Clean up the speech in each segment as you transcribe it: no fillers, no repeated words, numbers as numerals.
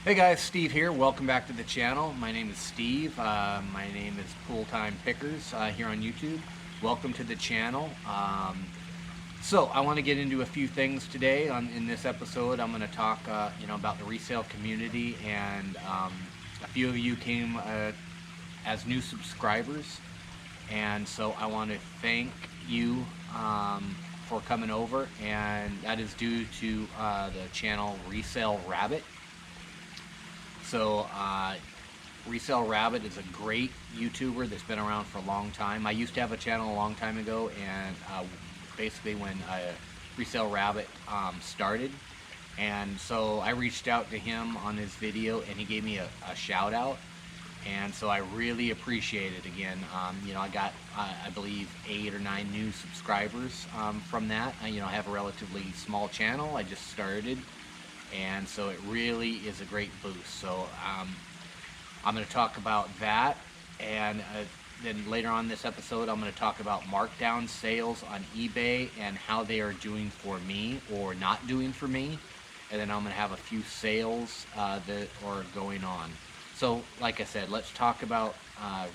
Hey guys, Steve here. Welcome back to the channel. My name is Steve. My name is Pool Time Pickers here on YouTube. Welcome to the channel. So I want to get into a few things today. In this episode, I'm going to talk, about the resale community, and a few of you came as new subscribers, and so I want to thank you for coming over, and that is due to the channel Resale Rabbit. So Resale Rabbit is a great YouTuber that's been around for a long time. I used to have a channel a long time ago, and basically when Resale Rabbit started, and so I reached out to him on his video, and he gave me a shout out, and so I really appreciate it. Again, I got I believe 8 or 9 new subscribers from that. I have a relatively small channel. I just started, and so it really is a great boost. So I'm going to talk about that, and then later on this episode I'm going to talk about markdown sales on eBay and how they are doing for me or not doing for me, and then I'm going to have a few sales that are going on. So like I said, let's talk about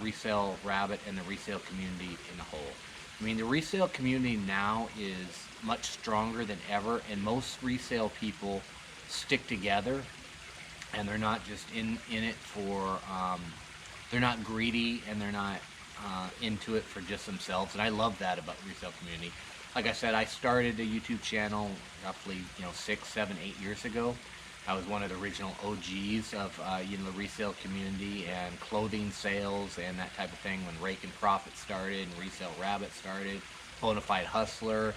Resale Rabbit and the resale community in a whole. I mean, the resale community now is much stronger than ever, and most resale people stick together, and they're not just in it for they're not greedy, and they're not into it for just themselves. And I love that about the resale community. Like I said, I started a YouTube channel roughly 6, 7, 8 years ago. I was one of the original OGs of the resale community and clothing sales and that type of thing when Rake and Profit started and Resale Rabbit started, Bonafide Hustler,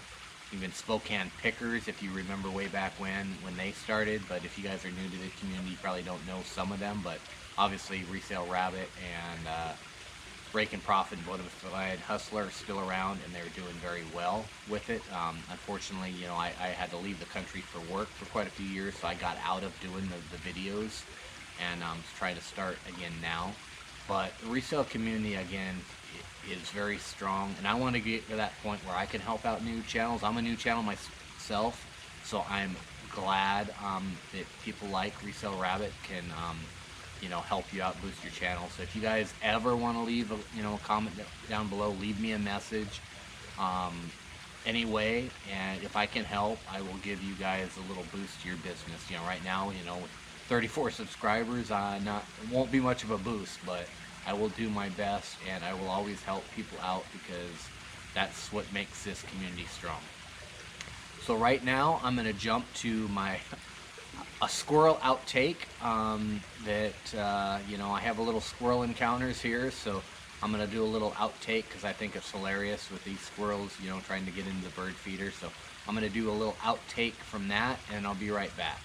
even Spokane Pickers, if you remember way back when they started. But if you guys are new to the community, you probably don't know some of them. But obviously Resale Rabbit and Rake and Profit and Bonafide Hustler are still around, and they're doing very well with it. Unfortunately, I had to leave the country for work for quite a few years, so I got out of doing the videos, and I'm trying to start again now. But the resale community, again, is very strong, and I want to get to that point where I can help out new channels. I'm a new channel myself, so I'm glad that people like Resale Rabbit can help you out, boost your channel. So if you guys ever want to leave a comment down below, leave me a message anyway, and if I can help, I will give you guys a little boost to your business. Right now, with 34 subscribers, it won't be much of a boost, but I will do my best, and I will always help people out, because that's what makes this community strong. So right now I'm going to jump to a squirrel outtake that I have a little squirrel encounters here, so I'm going to do a little outtake because I think it's hilarious with these squirrels trying to get into the bird feeder. So I'm going to do a little outtake from that, and I'll be right back.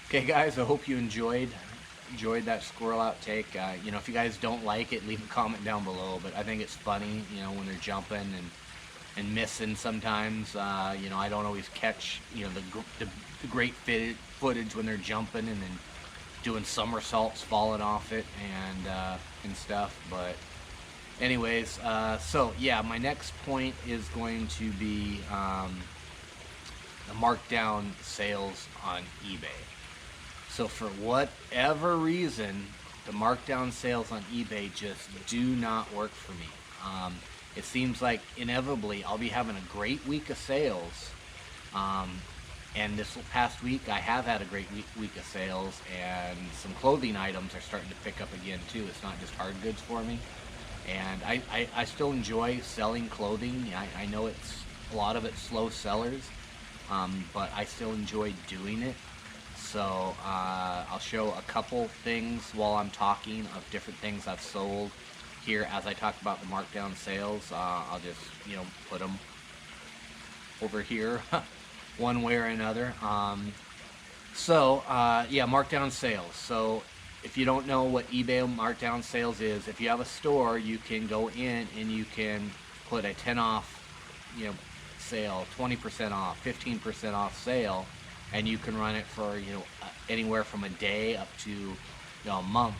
Okay guys, I hope you enjoyed that squirrel outtake. If you guys don't like it, leave a comment down below, but I think it's funny, when they're jumping and missing sometimes. I don't always catch, the great footage when they're jumping and then doing somersaults, falling off it and stuff. But anyways, so yeah, my next point is going to be the markdown sales on eBay. So for whatever reason, the markdown sales on eBay just do not work for me. It seems like inevitably I'll be having a great week of sales. Um, and this past week I have had a great week of sales, and some clothing items are starting to pick up again too. It's not just hard goods for me. And I still enjoy selling clothing. I know it's a lot of it's slow sellers, but I still enjoy doing it. So I'll show a couple things while I'm talking of different things I've sold here as I talk about the markdown sales. I'll just, put them over here one way or another. Yeah, markdown sales. So if you don't know what eBay markdown sales is, if you have a store, you can go in and you can put a 10 off, sale, 20% off, 15% off sale, and you can run it for anywhere from a day up to a month,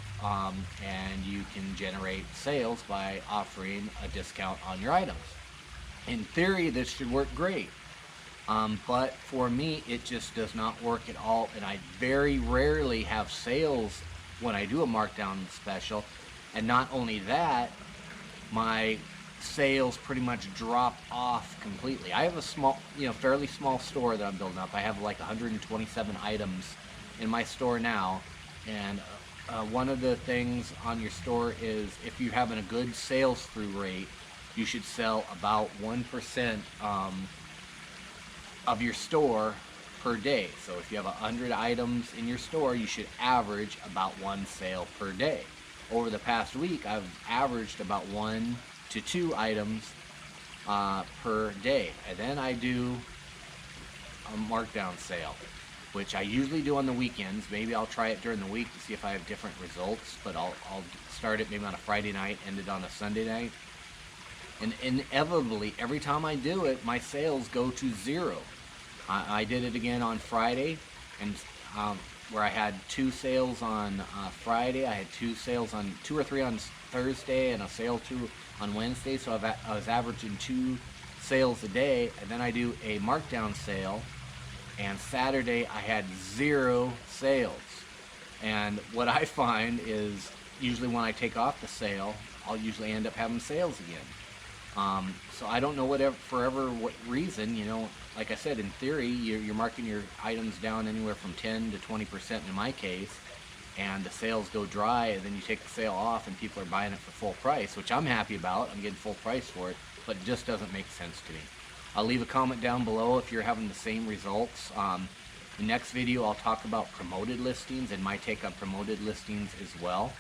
and you can generate sales by offering a discount on your items. In theory, this should work great, but for me it just does not work at all, and I very rarely have sales when I do a markdown special. And not only that, my sales pretty much drop off completely. I have a small, fairly small store that I'm building up. I have like 127 items in my store now, and one of the things on your store is if you're having a good sales through rate, you should sell about 1% of your store per day. So if you have 100 items in your store, you should average about 1 sale per day. Over the past week, I've averaged about 1 to 2 items per day. And then I do a markdown sale, which I usually do on the weekends. Maybe I'll try it during the week to see if I have different results, but I'll start it maybe on a Friday night, end it on a Sunday night. And inevitably, every time I do it, my sales go to zero. I did it again on Friday, and where I had 2 sales on Friday. I had 2 sales on 2 or 3 on Thursday, and a sale 2 on Wednesday. So I was averaging 2 sales a day. And then I do a markdown sale, and Saturday I had 0 sales. And what I find is usually when I take off the sale, I'll usually end up having sales again. So I don't know what reason, like I said, in theory, you're marking your items down anywhere from 10 to 20% in my case, and the sales go dry, and then you take the sale off and people are buying it for full price, which I'm happy about. I'm getting full price for it, but it just doesn't make sense to me. I'll leave a comment down below if you're having the same results. The next video I'll talk about promoted listings and my take on promoted listings as well.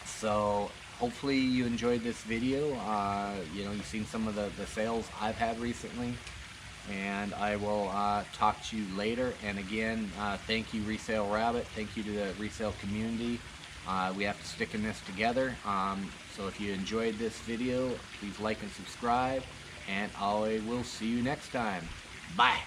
So hopefully you enjoyed this video. You've seen some of the sales I've had recently, and I will talk to you later. And again, thank you, Resale Rabbit. Thank you to the Resale community. We have to stick in this together. So if you enjoyed this video, please like and subscribe, and I will see you next time. Bye.